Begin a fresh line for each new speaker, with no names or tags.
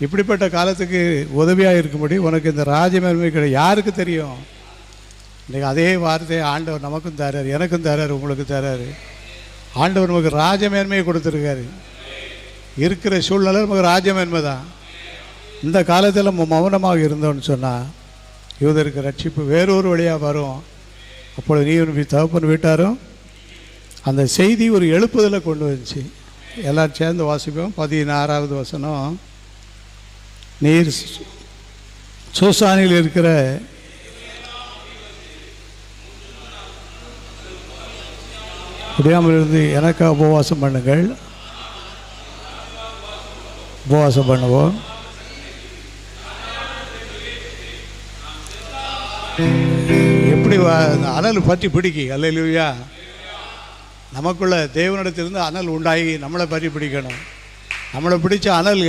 இப்படிப்பட்ட காலத்துக்கு உதவியாக இருக்கும்படி உனக்கு இந்த ராஜமேன்மை கிடையாது. யாருக்கு தெரியும்? இன்றைக்கி அதே வார்த்தையை ஆண்டவர் நமக்கும் தராரு, எனக்கும் தராரு, உங்களுக்கு தராரு. ஆண்டவர் நமக்கு ராஜமேன்மையை கொடுத்துருக்காரு. இருக்கிற சூழ்நிலை நமக்கு ராஜமேன்மை தான். இந்த காலத்தில் நம்ம மௌனமாக இருந்தோன்னு சொன்னால் யூதருக்கு ரட்சிப்பு வேறொரு வழியாக வரும். அப்பொழுது நீ தகப்பன் வீட்டாரும் அந்த செய்தி ஒரு எழுப்புதலை கொண்டு வந்துச்சு. எல்லோரும் சேர்ந்து வாசிப்போம். 16வது வசனம். நீர் சூசானில் இருக்கிற முடியாமல் இருந்து எனக்காக உபவாசம் பண்ணுங்கள். உபவாசம் பண்ணுவோம். எப்படி அனல் பற்றி பிடிக்கி. அல்லேலூயா. நமக்குள்ள தேவனிடத்திலிருந்து அனல் உண்டாகி நம்மளை பற்றி பிடிக்கணும். நம்மளை பிடிச்ச அனல்